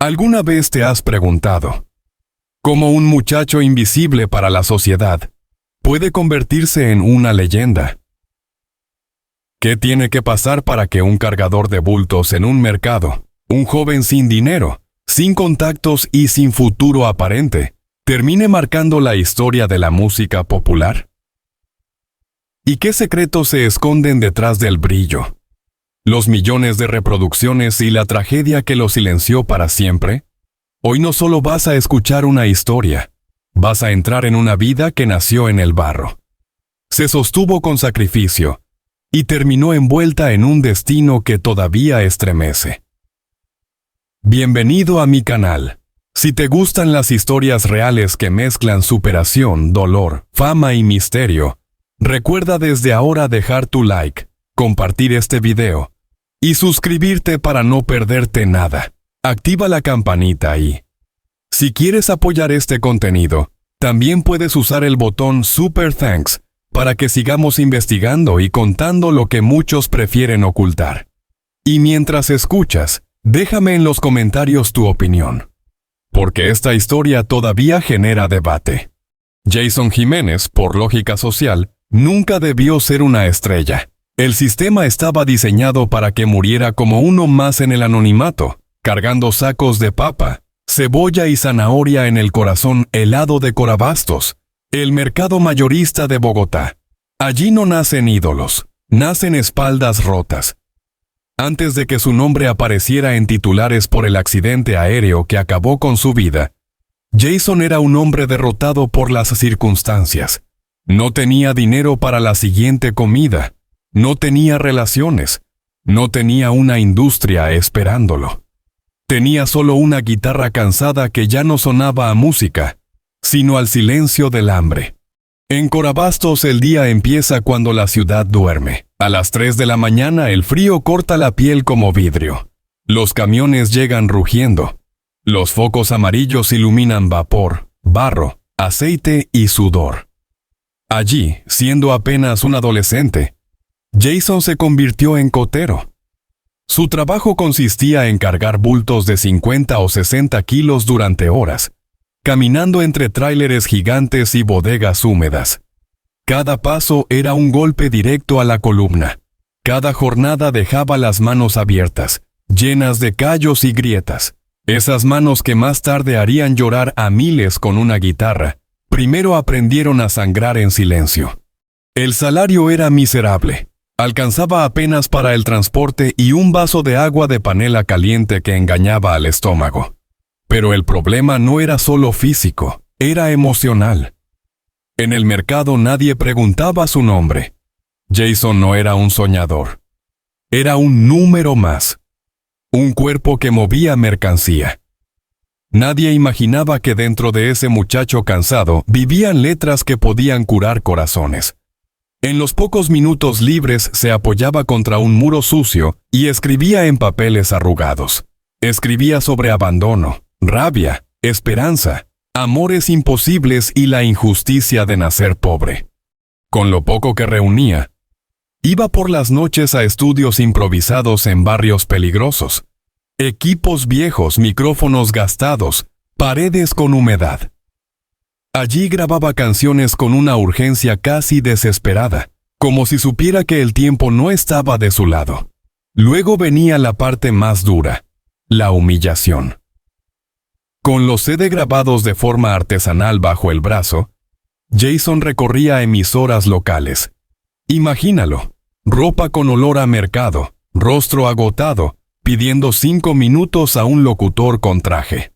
¿Alguna vez te has preguntado cómo un muchacho invisible para la sociedad puede convertirse en una leyenda? ¿Qué tiene que pasar para que un cargador de bultos en un mercado, un joven sin dinero, sin contactos y sin futuro aparente, termine marcando la historia de la música popular? ¿Y qué secretos se esconden detrás del brillo? ¿Los millones de reproducciones y la tragedia que lo silenció para siempre? Hoy no solo vas a escuchar una historia, vas a entrar en una vida que nació en el barro. Se sostuvo con sacrificio y terminó envuelta en un destino que todavía estremece. Bienvenido a mi canal. Si te gustan las historias reales que mezclan superación, dolor, fama y misterio, recuerda desde ahora dejar tu like, compartir este video y suscribirte para no perderte nada. Activa la campanita y, si quieres apoyar este contenido, también puedes usar el botón Super Thanks para que sigamos investigando y contando lo que muchos prefieren ocultar. Y mientras escuchas, déjame en los comentarios tu opinión, porque esta historia todavía genera debate. Jason Jiménez, por lógica social, nunca debió ser una estrella. El sistema estaba diseñado para que muriera como uno más en el anonimato, cargando sacos de papa, cebolla y zanahoria en el corazón helado de Corabastos, el mercado mayorista de Bogotá. Allí no nacen ídolos, nacen espaldas rotas. Antes de que su nombre apareciera en titulares por el accidente aéreo que acabó con su vida, Jason era un hombre derrotado por las circunstancias. No tenía dinero para la siguiente comida, no tenía relaciones, no tenía una industria esperándolo. Tenía solo una guitarra cansada que ya no sonaba a música, sino al silencio del hambre. En Corabastos el día empieza cuando la ciudad duerme. A las 3 de la mañana el frío corta la piel como vidrio. Los camiones llegan rugiendo. Los focos amarillos iluminan vapor, barro, aceite y sudor. Allí, siendo apenas un adolescente, Jason se convirtió en cotero. Su trabajo consistía en cargar bultos de 50 o 60 kilos durante horas, caminando entre tráileres gigantes y bodegas húmedas. Cada paso era un golpe directo a la columna. Cada jornada dejaba las manos abiertas, llenas de callos y grietas. Esas manos que más tarde harían llorar a miles con una guitarra, primero aprendieron a sangrar en silencio. El salario era miserable. Alcanzaba apenas para el transporte y un vaso de agua de panela caliente que engañaba al estómago. Pero el problema no era solo físico, era emocional. En el mercado nadie preguntaba su nombre. Jason no era un soñador. Era un número más. Un cuerpo que movía mercancía. Nadie imaginaba que dentro de ese muchacho cansado vivían letras que podían curar corazones. En los pocos minutos libres se apoyaba contra un muro sucio y escribía en papeles arrugados. Escribía sobre abandono, rabia, esperanza, amores imposibles y la injusticia de nacer pobre. Con lo poco que reunía, iba por las noches a estudios improvisados en barrios peligrosos. Equipos viejos, micrófonos gastados, paredes con humedad. Allí grababa canciones con una urgencia casi desesperada, como si supiera que el tiempo no estaba de su lado. Luego venía la parte más dura, la humillación. Con los CD grabados de forma artesanal bajo el brazo, Jason recorría emisoras locales. Imagínalo, ropa con olor a mercado, rostro agotado, pidiendo 5 minutos a un locutor con traje.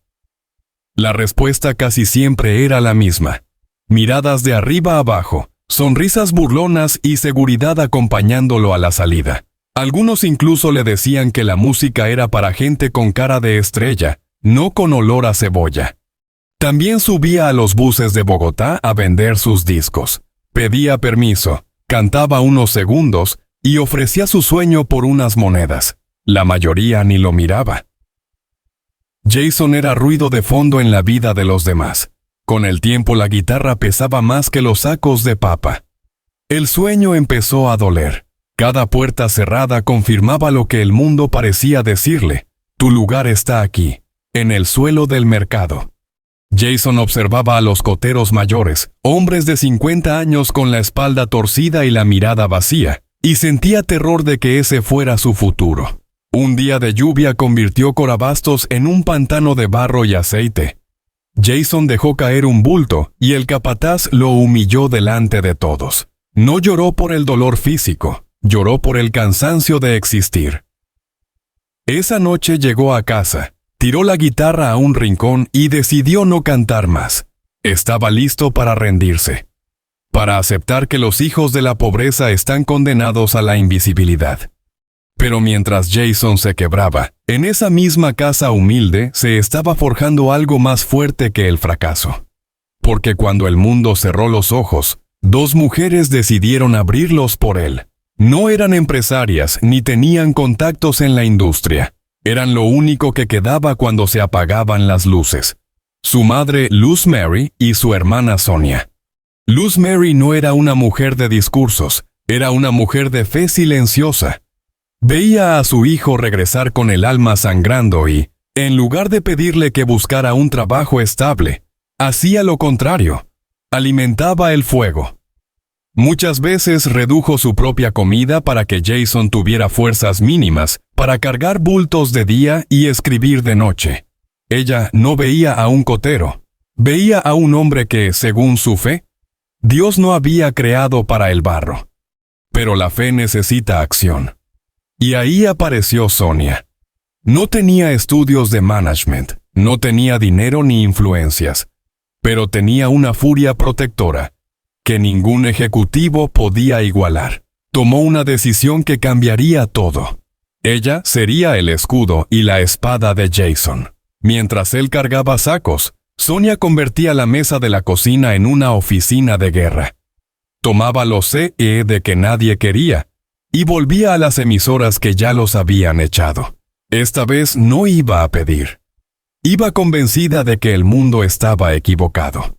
La respuesta casi siempre era la misma. Miradas de arriba abajo, sonrisas burlonas y seguridad acompañándolo a la salida. Algunos incluso le decían que la música era para gente con cara de estrella, no con olor a cebolla. También subía a los buses de Bogotá a vender sus discos. Pedía permiso, cantaba unos segundos y ofrecía su sueño por unas monedas. La mayoría ni lo miraba. Jason era ruido de fondo en la vida de los demás. Con el tiempo la guitarra pesaba más que los sacos de papa. El sueño empezó a doler. Cada puerta cerrada confirmaba lo que el mundo parecía decirle: tu lugar está aquí. en el suelo del mercado. Jason observaba a los coteros mayores, hombres de 50 años con la espalda torcida y la mirada vacía, y sentía terror de que ese fuera su futuro. Un día de lluvia convirtió Corabastos en un pantano de barro y aceite. Jason dejó caer un bulto y el capataz lo humilló delante de todos. No lloró por el dolor físico, lloró por el cansancio de existir. Esa noche llegó a casa, tiró la guitarra a un rincón y decidió no cantar más. Estaba listo para rendirse, para aceptar que los hijos de la pobreza están condenados a la invisibilidad. Pero mientras Jason se quebraba, en esa misma casa humilde se estaba forjando algo más fuerte que el fracaso. Porque cuando el mundo cerró los ojos, dos mujeres decidieron abrirlos por él. No eran empresarias ni tenían contactos en la industria. Eran lo único que quedaba cuando se apagaban las luces. Su madre, Luz Mary, y su hermana Sonia. Luz Mary no era una mujer de discursos, era una mujer de fe silenciosa. Veía a su hijo regresar con el alma sangrando y, en lugar de pedirle que buscara un trabajo estable, hacía lo contrario, alimentaba el fuego. Muchas veces redujo su propia comida para que Jason tuviera fuerzas mínimas para cargar bultos de día y escribir de noche. Ella no veía a un cotero, veía a un hombre que, según su fe, Dios no había creado para el barro. Pero la fe necesita acción. Y ahí apareció Sonia. No tenía estudios de management, no tenía dinero ni influencias, pero tenía una furia protectora que ningún ejecutivo podía igualar. Tomó una decisión que cambiaría todo. Ella sería el escudo y la espada de Jason. Mientras él cargaba sacos, Sonia convertía la mesa de la cocina en una oficina de guerra. Tomaba los CE de que nadie quería y volvía a las emisoras que ya los habían echado. Esta vez no iba a pedir. Iba convencida de que el mundo estaba equivocado.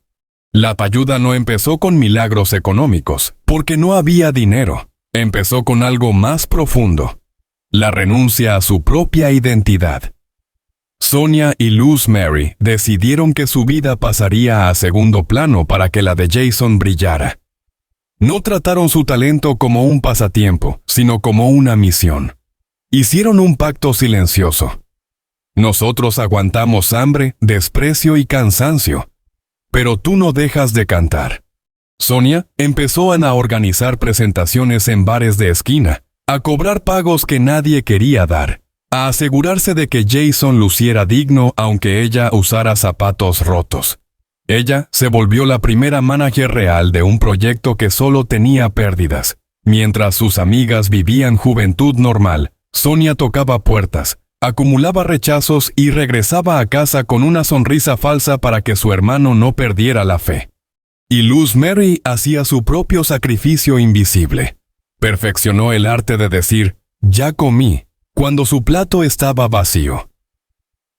La ayuda no empezó con milagros económicos, porque no había dinero. Empezó con algo más profundo: la renuncia a su propia identidad. Sonia y Luz Mary decidieron que su vida pasaría a segundo plano para que la de Jason brillara. No trataron su talento como un pasatiempo, sino como una misión. Hicieron un pacto silencioso. Nosotros aguantamos hambre, desprecio y cansancio, pero tú no dejas de cantar. Sonia empezó a organizar presentaciones en bares de esquina, a cobrar pagos que nadie quería dar, a asegurarse de que Jason luciera digno aunque ella usara zapatos rotos. Ella se volvió la primera manager real de un proyecto que solo tenía pérdidas. Mientras sus amigas vivían juventud normal, Sonia tocaba puertas, acumulaba rechazos y regresaba a casa con una sonrisa falsa para que su hermano no perdiera la fe. Y Luz Mary hacía su propio sacrificio invisible. Perfeccionó el arte de decir, ya comí, cuando su plato estaba vacío.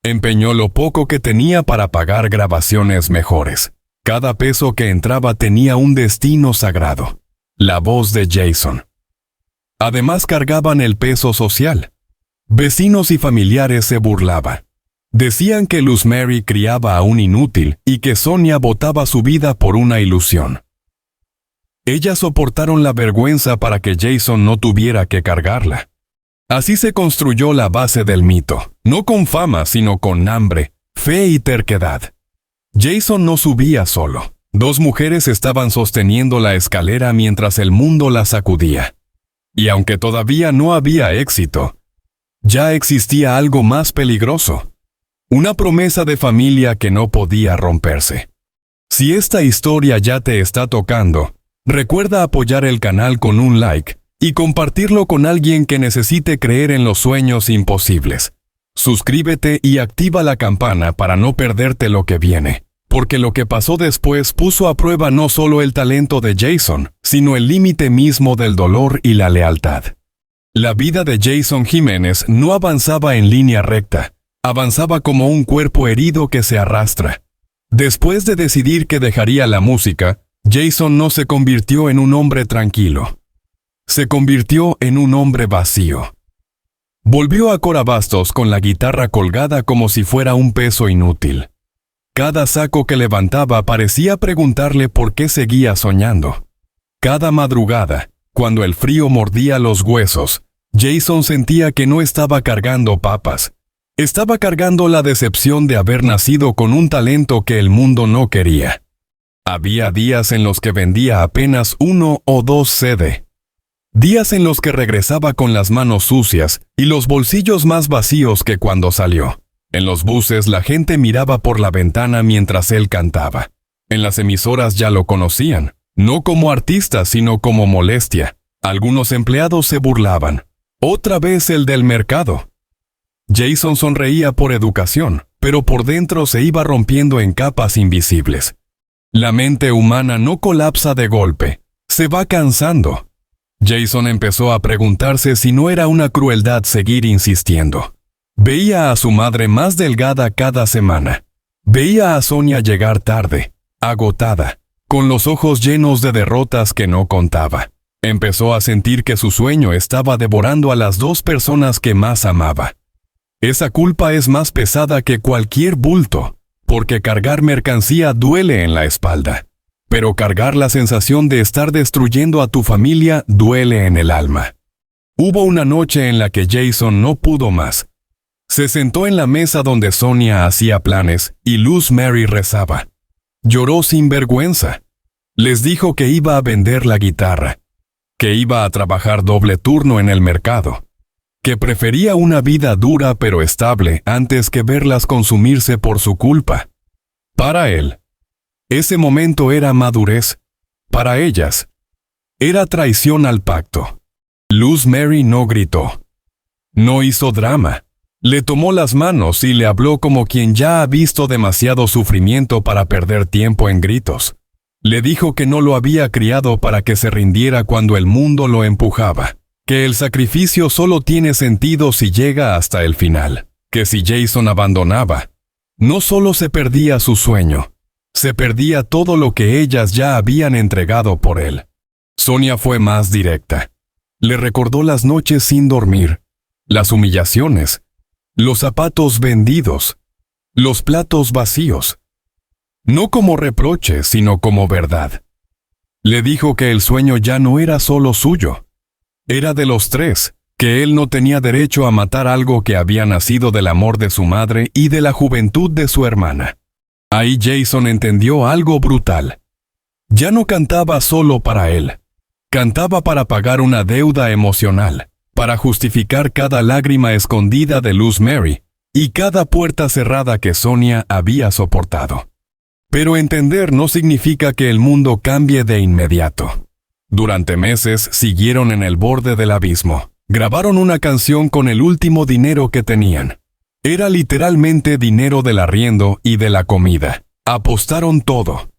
Empeñó lo poco que tenía para pagar grabaciones mejores. Cada peso que entraba tenía un destino sagrado: la voz de Jason. Además cargaban el peso social. Vecinos y familiares se burlaban. Decían que Luz Mary criaba a un inútil y que Sonia botaba su vida por una ilusión. Ellas soportaron la vergüenza para que Jason no tuviera que cargarla. Así se construyó la base del mito, no con fama, sino con hambre, fe y terquedad. Jason no subía solo. Dos mujeres estaban sosteniendo la escalera mientras el mundo la sacudía. Y aunque todavía no había éxito, ya existía algo más peligroso: una promesa de familia que no podía romperse. Si esta historia ya te está tocando, recuerda apoyar el canal con un like y compartirlo con alguien que necesite creer en los sueños imposibles. Suscríbete y activa la campana para no perderte lo que viene, porque lo que pasó después puso a prueba no solo el talento de Jason, sino el límite mismo del dolor y la lealtad. La vida de Jason Jiménez no avanzaba en línea recta, avanzaba como un cuerpo herido que se arrastra. Después de decidir que dejaría la música, Jason no se convirtió en un hombre tranquilo. Se convirtió en un hombre vacío. Volvió a Corabastos con la guitarra colgada como si fuera un peso inútil. Cada saco que levantaba parecía preguntarle por qué seguía soñando. Cada madrugada, cuando el frío mordía los huesos, Jason sentía que no estaba cargando papas. Estaba cargando la decepción de haber nacido con un talento que el mundo no quería. Había días en los que vendía apenas 1 o 2 CD. Días en los que regresaba con las manos sucias y los bolsillos más vacíos que cuando salió. En los buses la gente miraba por la ventana mientras él cantaba. En las emisoras ya lo conocían, no como artista sino como molestia. Algunos empleados se burlaban. Otra vez el del mercado. Jason sonreía por educación, pero por dentro se iba rompiendo en capas invisibles. La mente humana no colapsa de golpe, se va cansando. Jason empezó a preguntarse si no era una crueldad seguir insistiendo. Veía a su madre más delgada cada semana. Veía a Sonia llegar tarde, agotada, con los ojos llenos de derrotas que no contaba. Empezó a sentir que su sueño estaba devorando a las 2 personas que más amaba. Esa culpa es más pesada que cualquier bulto, porque cargar mercancía duele en la espalda. Pero cargar la sensación de estar destruyendo a tu familia duele en el alma. Hubo una noche en la que Jason no pudo más. Se sentó en la mesa donde Sonia hacía planes y Luz Mary rezaba. Lloró sin vergüenza. Les dijo que iba a vender la guitarra, que iba a trabajar doble turno en el mercado, que prefería una vida dura pero estable antes que verlas consumirse por su culpa. Para él, ese momento era madurez. Para ellas, era traición al pacto. Luz Mary no gritó. No hizo drama. Le tomó las manos y le habló como quien ya ha visto demasiado sufrimiento para perder tiempo en gritos. Le dijo que no lo había criado para que se rindiera cuando el mundo lo empujaba, que el sacrificio solo tiene sentido si llega hasta el final, que si Jason abandonaba, no solo se perdía su sueño, se perdía todo lo que ellas ya habían entregado por él. Sonia fue más directa. Le recordó las noches sin dormir, las humillaciones, los zapatos vendidos, los platos vacíos. No como reproche, sino como verdad. Le dijo que el sueño ya no era solo suyo. Era de los 3, que él no tenía derecho a matar algo que había nacido del amor de su madre y de la juventud de su hermana. Ahí Jason entendió algo brutal. Ya no cantaba solo para él. Cantaba para pagar una deuda emocional, para justificar cada lágrima escondida de Luz Mary y cada puerta cerrada que Sonia había soportado. Pero entender no significa que el mundo cambie de inmediato. Durante meses siguieron en el borde del abismo. Grabaron una canción con el último dinero que tenían. Era literalmente dinero del arriendo y de la comida. Apostaron todo.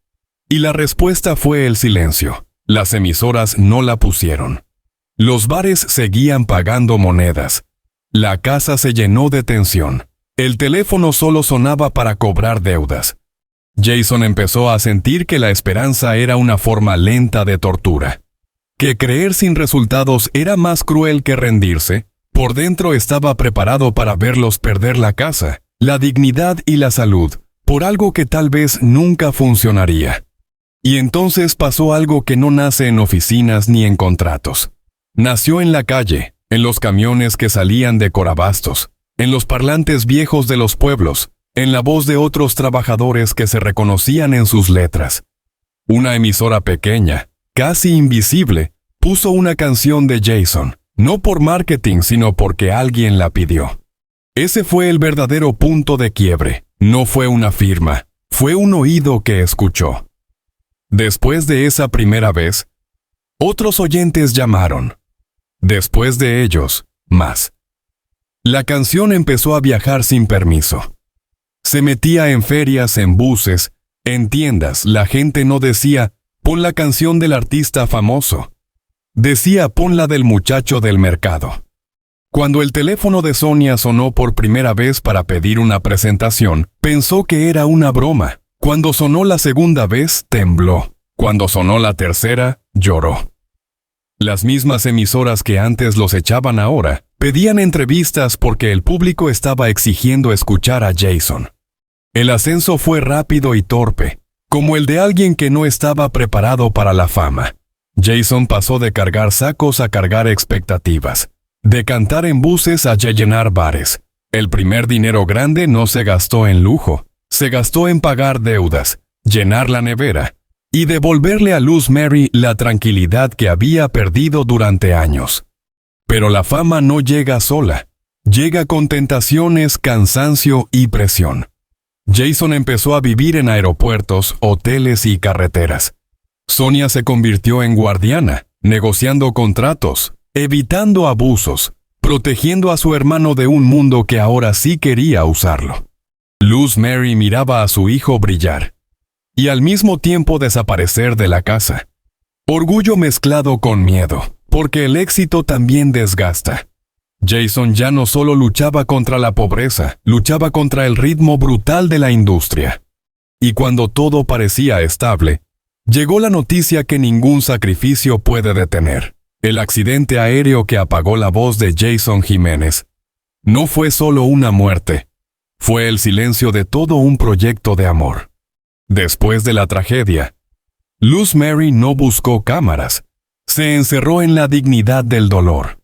Y la respuesta fue el silencio. Las emisoras no la pusieron. Los bares seguían pagando monedas. La casa se llenó de tensión. El teléfono solo sonaba para cobrar deudas. Jason empezó a sentir que la esperanza era una forma lenta de tortura. Que creer sin resultados era más cruel que rendirse. Por dentro estaba preparado para verlos perder la casa, la dignidad y la salud, por algo que tal vez nunca funcionaría. Y entonces pasó algo que no nace en oficinas ni en contratos. Nació en la calle, en los camiones que salían de Corabastos, en los parlantes viejos de los pueblos, en la voz de otros trabajadores que se reconocían en sus letras. Una emisora pequeña, casi invisible, puso una canción de Jason, no por marketing sino porque alguien la pidió. Ese fue el verdadero punto de quiebre, no fue una firma, fue un oído que escuchó. Después de esa primera vez, otros oyentes llamaron. Después de ellos, más. La canción empezó a viajar sin permiso. Se metía en ferias, en buses, en tiendas. La gente no decía, pon la canción del artista famoso. Decía, pon la del muchacho del mercado. Cuando el teléfono de Sonia sonó por primera vez para pedir una presentación, pensó que era una broma. Cuando sonó la segunda vez, tembló. Cuando sonó la tercera, lloró. Las mismas emisoras que antes los echaban ahora, pedían entrevistas porque el público estaba exigiendo escuchar a Jason. El ascenso fue rápido y torpe, como el de alguien que no estaba preparado para la fama. Jason pasó de cargar sacos a cargar expectativas, de cantar en buses a llenar bares. El primer dinero grande no se gastó en lujo, se gastó en pagar deudas, llenar la nevera y devolverle a Luz Mary la tranquilidad que había perdido durante años. Pero la fama no llega sola, llega con tentaciones, cansancio y presión. Jason empezó a vivir en aeropuertos, hoteles y carreteras. Sonia se convirtió en guardiana, negociando contratos, evitando abusos, protegiendo a su hermano de un mundo que ahora sí quería usarlo. Luz Mary miraba a su hijo brillar y al mismo tiempo desaparecer de la casa. Orgullo mezclado con miedo, porque el éxito también desgasta. Jason ya no solo luchaba contra la pobreza, luchaba contra el ritmo brutal de la industria. Y cuando todo parecía estable, llegó la noticia que ningún sacrificio puede detener. El accidente aéreo que apagó la voz de Jason Jiménez no fue solo una muerte, fue el silencio de todo un proyecto de amor. Después de la tragedia, Luz Mary no buscó cámaras, se encerró en la dignidad del dolor.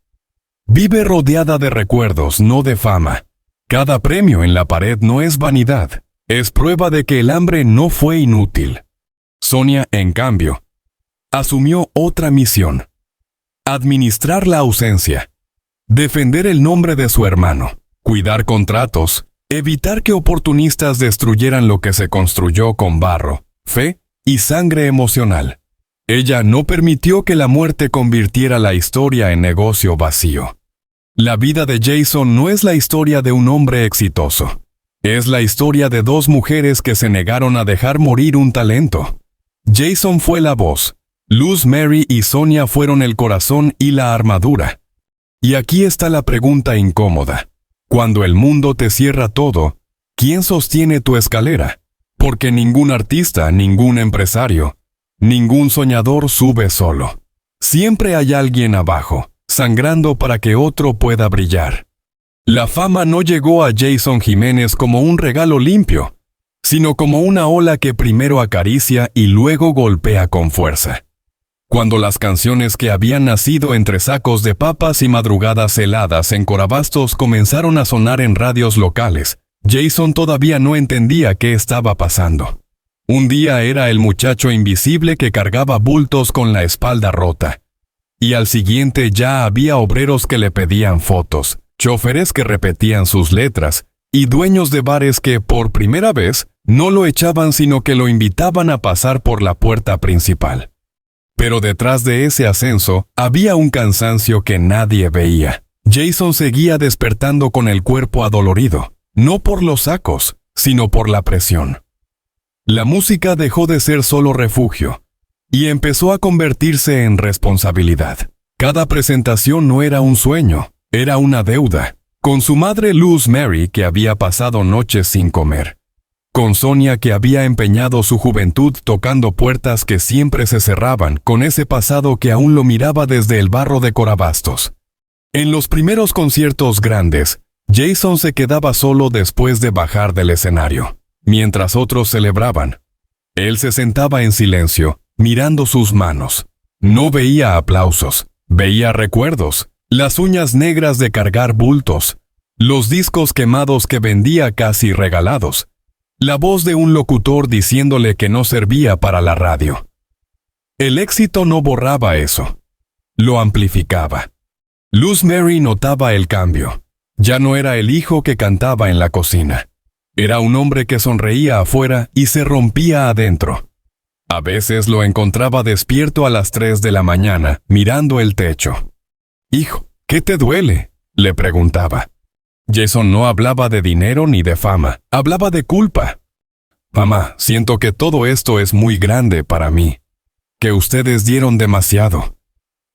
Vive rodeada de recuerdos, no de fama. Cada premio en la pared no es vanidad, es prueba de que el hambre no fue inútil. Sonia, en cambio, asumió otra misión: administrar la ausencia, defender el nombre de su hermano, cuidar contratos, evitar que oportunistas destruyeran lo que se construyó con barro, fe y sangre emocional. Ella no permitió que la muerte convirtiera la historia en negocio vacío. La vida de Jason no es la historia de un hombre exitoso. Es la historia de dos mujeres que se negaron a dejar morir un talento. Jason fue la voz, Luz Mary y Sonia fueron el corazón y la armadura. Y aquí está la pregunta incómoda. Cuando el mundo te cierra todo, ¿quién sostiene tu escalera? Porque ningún artista, ningún empresario, ningún soñador sube solo. Siempre hay alguien abajo, sangrando para que otro pueda brillar. La fama no llegó a Jason Jiménez como un regalo limpio, sino como una ola que primero acaricia y luego golpea con fuerza. Cuando las canciones que habían nacido entre sacos de papas y madrugadas heladas en Corabastos comenzaron a sonar en radios locales, Jason todavía no entendía qué estaba pasando. Un día era el muchacho invisible que cargaba bultos con la espalda rota. Y al siguiente ya había obreros que le pedían fotos, choferes que repetían sus letras, y dueños de bares que, por primera vez, no lo echaban sino que lo invitaban a pasar por la puerta principal. Pero detrás de ese ascenso había un cansancio que nadie veía. Jason seguía despertando con el cuerpo adolorido, no por los sacos, sino por la presión. La música dejó de ser solo refugio y empezó a convertirse en responsabilidad. Cada presentación no era un sueño, era una deuda. Con su madre Luz Mary, que había pasado noches sin comer. Con Sonia, que había empeñado su juventud tocando puertas que siempre se cerraban, con ese pasado que aún lo miraba desde el barro de Corabastos. En los primeros conciertos grandes, Jason se quedaba solo después de bajar del escenario, mientras otros celebraban. Él se sentaba en silencio, mirando sus manos. No veía aplausos, veía recuerdos, las uñas negras de cargar bultos, los discos quemados que vendía casi regalados, la voz de un locutor diciéndole que no servía para la radio. El éxito no borraba eso, lo amplificaba. Luz Mary notaba el cambio. Ya no era el hijo que cantaba en la cocina. Era un hombre que sonreía afuera y se rompía adentro. A veces lo encontraba despierto a las 3 de la mañana, mirando el techo. «Hijo, ¿qué te duele?», le preguntaba. Jason no hablaba de dinero ni de fama, hablaba de culpa. «Mamá, siento que todo esto es muy grande para mí, que ustedes dieron demasiado,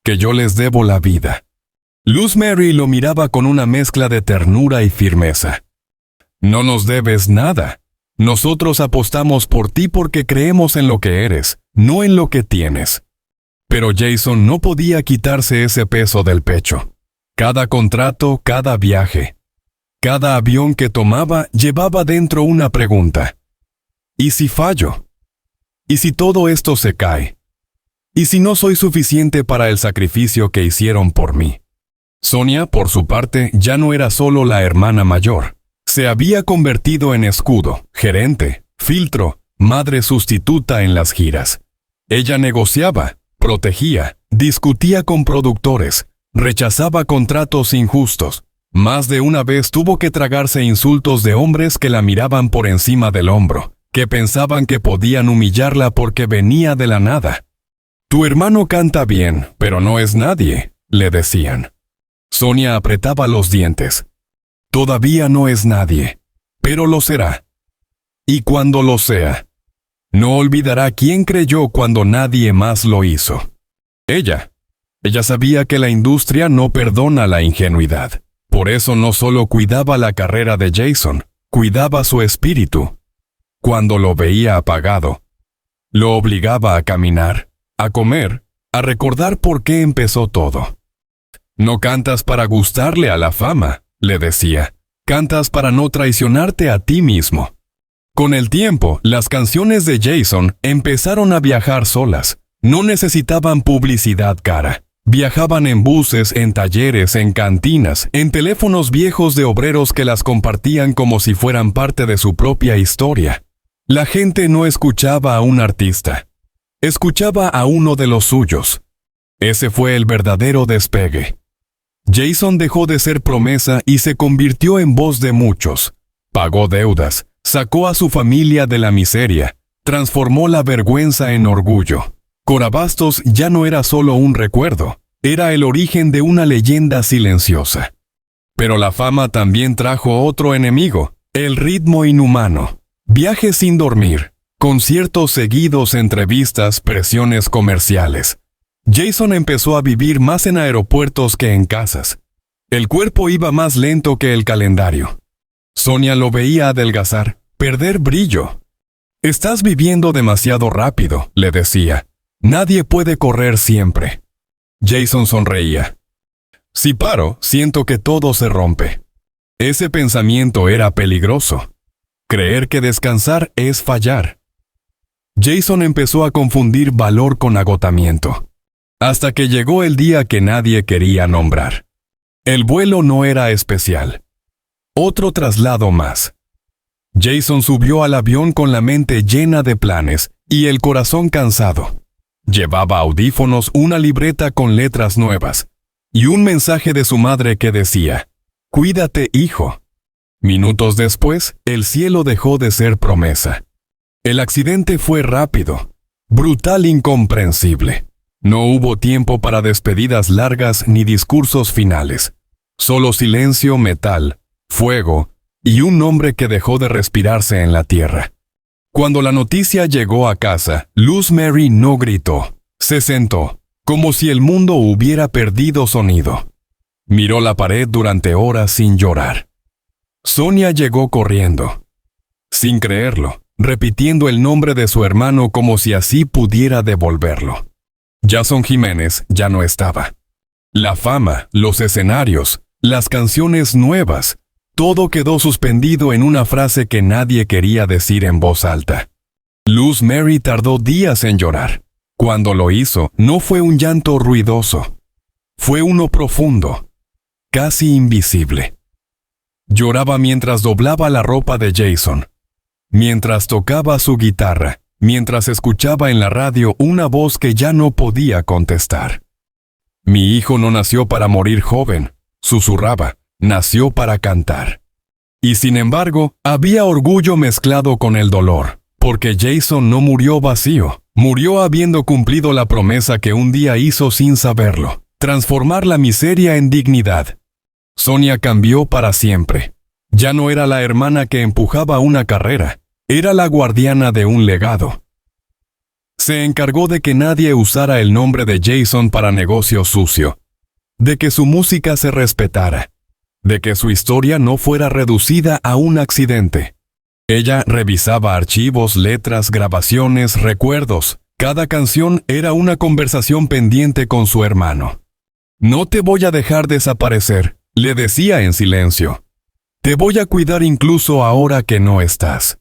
que yo les debo la vida». Luz Mary lo miraba con una mezcla de ternura y firmeza. «No nos debes nada. Nosotros apostamos por ti porque creemos en lo que eres, no en lo que tienes. Pero Jason no podía quitarse ese peso del pecho. Cada contrato, cada viaje, cada avión que tomaba llevaba dentro una pregunta. ¿Y si fallo? ¿Y si todo esto se cae? ¿Y si no soy suficiente para el sacrificio que hicieron por mí? Sonia, por su parte, ya no era solo la hermana mayor. Se había convertido en escudo, gerente, filtro, madre sustituta en las giras. Ella negociaba, protegía, discutía con productores, rechazaba contratos injustos. Más de una vez tuvo que tragarse insultos de hombres que la miraban por encima del hombro, que pensaban que podían humillarla porque venía de la nada. «Tu hermano canta bien, pero no es nadie», le decían. Sonia apretaba los dientes. Todavía no es nadie, pero lo será. Y cuando lo sea, no olvidará quién creyó cuando nadie más lo hizo. Ella sabía que la industria no perdona la ingenuidad. Por eso no solo cuidaba la carrera de Jason, cuidaba su espíritu. Cuando lo veía apagado, lo obligaba a caminar, a comer, a recordar por qué empezó todo. «No cantas para gustarle a la fama», le decía. «Cantas para no traicionarte a ti mismo». Con el tiempo, las canciones de Jason empezaron a viajar solas. No necesitaban publicidad cara. Viajaban en buses, en talleres, en cantinas, en teléfonos viejos de obreros que las compartían como si fueran parte de su propia historia. La gente no escuchaba a un artista. Escuchaba a uno de los suyos. Ese fue el verdadero despegue. Jason dejó de ser promesa y se convirtió en voz de muchos. Pagó deudas, sacó a su familia de la miseria, transformó la vergüenza en orgullo. Corabastos ya no era solo un recuerdo, era el origen de una leyenda silenciosa. Pero la fama también trajo otro enemigo, el ritmo inhumano. Viajes sin dormir, conciertos seguidos, entrevistas, presiones comerciales. Jason empezó a vivir más en aeropuertos que en casas. El cuerpo iba más lento que el calendario. Sonia lo veía adelgazar, perder brillo. «Estás viviendo demasiado rápido», le decía. «Nadie puede correr siempre». Jason sonreía. «Si paro, siento que todo se rompe». Ese pensamiento era peligroso. Creer que descansar es fallar. Jason empezó a confundir valor con agotamiento. Hasta que llegó el día que nadie quería nombrar. El vuelo no era especial. Otro traslado más. Jason subió al avión con la mente llena de planes y el corazón cansado. Llevaba audífonos, una libreta con letras nuevas y un mensaje de su madre que decía: «Cuídate, hijo». Minutos después, el cielo dejó de ser promesa. El accidente fue rápido, brutal, incomprensible. No hubo tiempo para despedidas largas ni discursos finales. Solo silencio, metal, fuego y un nombre que dejó de respirarse en la tierra. Cuando la noticia llegó a casa, Luz Mary no gritó. Se sentó, como si el mundo hubiera perdido sonido. Miró la pared durante horas sin llorar. Sonia llegó corriendo, sin creerlo, repitiendo el nombre de su hermano como si así pudiera devolverlo. Jason Jiménez ya no estaba. La fama, los escenarios, las canciones nuevas, todo quedó suspendido en una frase que nadie quería decir en voz alta. Luz Mary tardó días en llorar. Cuando lo hizo, no fue un llanto ruidoso. Fue uno profundo, casi invisible. Lloraba mientras doblaba la ropa de Jason, mientras tocaba su guitarra, mientras escuchaba en la radio una voz que ya no podía contestar. «Mi hijo no nació para morir joven», susurraba, «nació para cantar». Y sin embargo, había orgullo mezclado con el dolor, porque Jason no murió vacío, murió habiendo cumplido la promesa que un día hizo sin saberlo, transformar la miseria en dignidad. Sonia cambió para siempre. Ya no era la hermana que empujaba una carrera, era la guardiana de un legado. Se encargó de que nadie usara el nombre de Jason para negocio sucio, de que su música se respetara, de que su historia no fuera reducida a un accidente. Ella revisaba archivos, letras, grabaciones, recuerdos, Cada canción era una conversación pendiente con su hermano. No te voy a dejar desaparecer, le decía en silencio. Te voy a cuidar incluso ahora que no estás.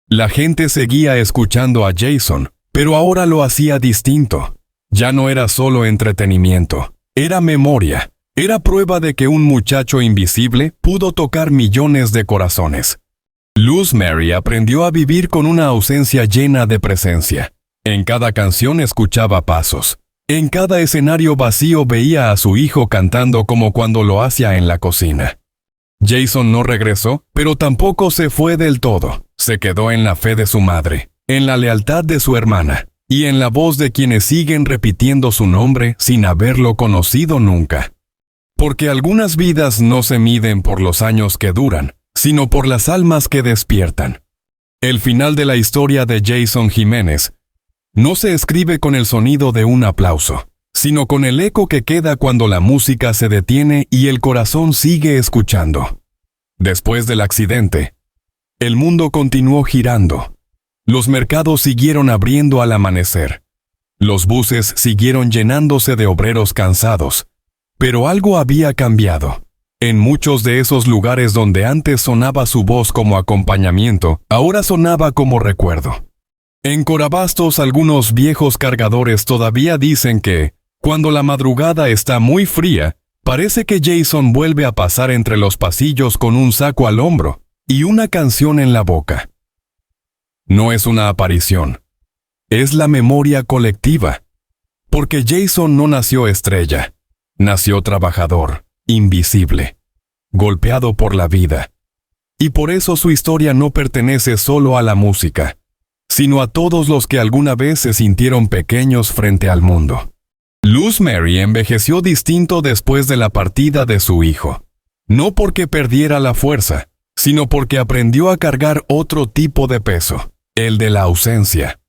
La gente seguía escuchando a Jason, pero ahora lo hacía distinto. Ya no era solo entretenimiento, era memoria. Era prueba de que un muchacho invisible pudo tocar millones de corazones. Luz Mary aprendió a vivir con una ausencia llena de presencia. En cada canción escuchaba pasos. En cada escenario vacío veía a su hijo cantando como cuando lo hacía en la cocina. Jason no regresó, pero tampoco se fue del todo. Se quedó en la fe de su madre, en la lealtad de su hermana, y en la voz de quienes siguen repitiendo su nombre sin haberlo conocido nunca. Porque algunas vidas no se miden por los años que duran, sino por las almas que despiertan. El final de la historia de Jason Jiménez no se escribe con el sonido de un aplauso, sino con el eco que queda cuando la música se detiene y el corazón sigue escuchando. Después del accidente, el mundo continuó girando. Los mercados siguieron abriendo al amanecer. Los buses siguieron llenándose de obreros cansados. Pero algo había cambiado. En muchos de esos lugares donde antes sonaba su voz como acompañamiento, ahora sonaba como recuerdo. En Corabastos algunos viejos cargadores todavía dicen que, cuando la madrugada está muy fría, parece que Jason vuelve a pasar entre los pasillos con un saco al hombro y una canción en la boca. No es una aparición. Es la memoria colectiva. Porque Jason no nació estrella. Nació trabajador, invisible, golpeado por la vida. Y por eso su historia no pertenece solo a la música, sino a todos los que alguna vez se sintieron pequeños frente al mundo. Luz Mary envejeció distinto después de la partida de su hijo. No porque perdiera la fuerza, sino porque aprendió a cargar otro tipo de peso, el de la ausencia.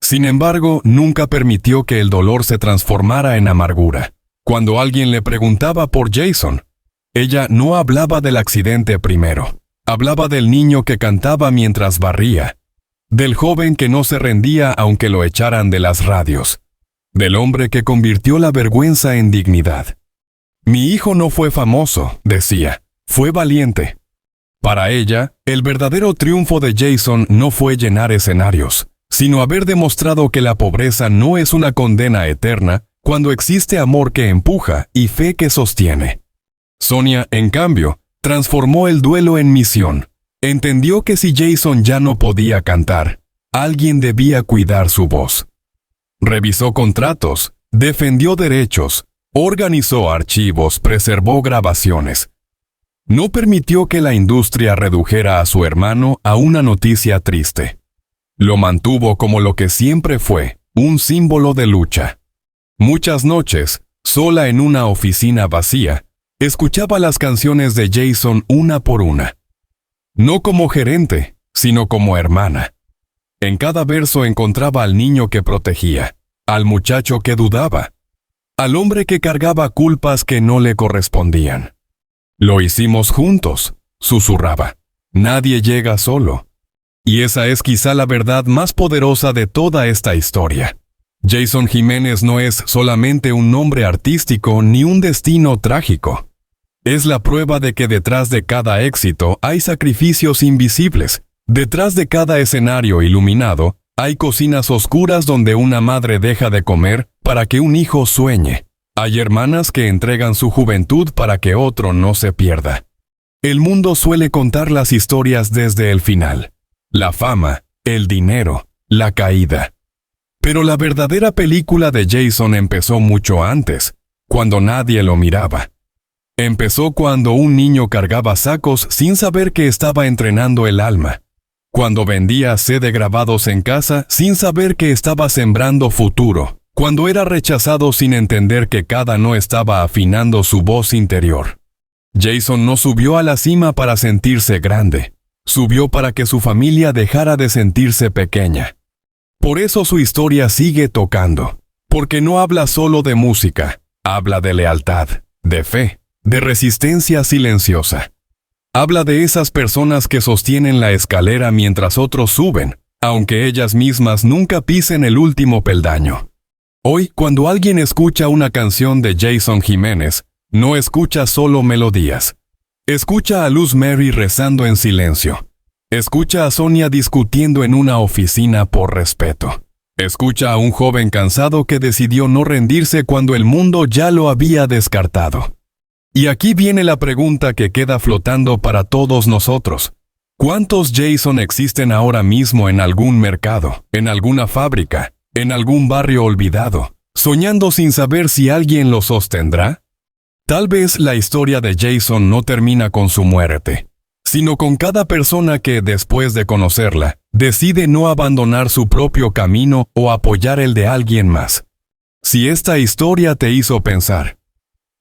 Sin embargo, nunca permitió que el dolor se transformara en amargura. Cuando alguien le preguntaba por Jason, ella no hablaba del accidente primero. Hablaba del niño que cantaba mientras barría, del joven que no se rendía aunque lo echaran de las radios, del hombre que convirtió la vergüenza en dignidad. Mi hijo no fue famoso, decía, fue valiente. Para ella, el verdadero triunfo de Jason no fue llenar escenarios, sino haber demostrado que la pobreza no es una condena eterna, cuando existe amor que empuja y fe que sostiene. Sonia, en cambio, transformó el duelo en misión. Entendió que si Jason ya no podía cantar, alguien debía cuidar su voz. Revisó contratos, defendió derechos, organizó archivos, preservó grabaciones. No permitió que la industria redujera a su hermano a una noticia triste. Lo mantuvo como lo que siempre fue, un símbolo de lucha. Muchas noches, sola en una oficina vacía, escuchaba las canciones de Jason una por una. No como gerente, sino como hermana. En cada verso encontraba al niño que protegía, al muchacho que dudaba, al hombre que cargaba culpas que no le correspondían. Lo hicimos juntos, susurraba. Nadie llega solo. Y esa es quizá la verdad más poderosa de toda esta historia. Jason Jiménez no es solamente un nombre artístico ni un destino trágico. Es la prueba de que detrás de cada éxito hay sacrificios invisibles. Detrás de cada escenario iluminado, hay cocinas oscuras donde una madre deja de comer para que un hijo sueñe. Hay hermanas que entregan su juventud para que otro no se pierda. El mundo suele contar las historias desde el final. La fama, el dinero, la caída. Pero la verdadera película de Jason empezó mucho antes, cuando nadie lo miraba. Empezó cuando un niño cargaba sacos sin saber que estaba entrenando el alma. Cuando vendía CD grabados en casa sin saber que estaba sembrando futuro. Cuando era rechazado sin entender que cada no estaba afinando su voz interior. Jason no subió a la cima para sentirse grande. Subió para que su familia dejara de sentirse pequeña. Por eso su historia sigue tocando. Porque no habla solo de música. Habla de lealtad, de fe, de resistencia silenciosa. Habla de esas personas que sostienen la escalera mientras otros suben. aunque ellas mismas nunca pisen el último peldaño. Hoy, cuando alguien escucha una canción de Jason Jiménez, no escucha solo melodías. Escucha a Luz Mary rezando en silencio. Escucha a Sonia discutiendo en una oficina por respeto. Escucha a un joven cansado que decidió no rendirse cuando el mundo ya lo había descartado. Y aquí viene la pregunta que queda flotando para todos nosotros. ¿Cuántos Jason existen ahora mismo en algún mercado, en alguna fábrica, en algún barrio olvidado, soñando sin saber si alguien lo sostendrá? Tal vez la historia de Jason no termina con su muerte, sino con cada persona que, después de conocerla, decide no abandonar su propio camino o apoyar el de alguien más. Si esta historia te hizo pensar,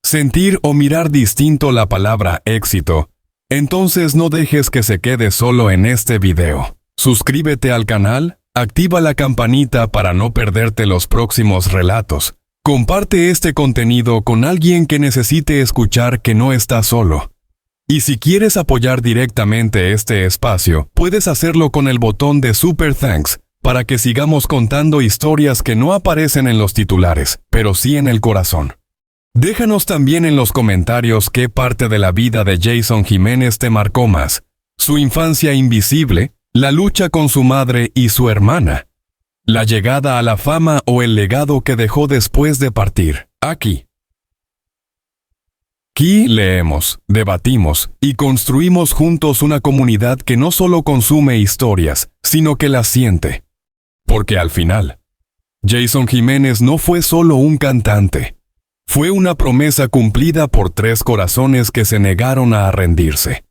sentir o mirar distinto la palabra éxito, entonces no dejes que se quede solo en este video. Suscríbete al canal, activa la campanita para no perderte los próximos relatos. Comparte este contenido con alguien que necesite escuchar que no está solo. Y si quieres apoyar directamente este espacio, puedes hacerlo con el botón de Super Thanks, para que sigamos contando historias que no aparecen en los titulares, pero sí en el corazón. Déjanos también en los comentarios qué parte de la vida de Jason Jiménez te marcó más: su infancia invisible, la lucha con su madre y su hermana, la llegada a la fama o el legado que dejó después de partir. Aquí leemos, debatimos y construimos juntos una comunidad que no solo consume historias, sino que las siente. Porque al final, Jason Jiménez no fue solo un cantante. Fue una promesa cumplida por 3 corazones que se negaron a rendirse.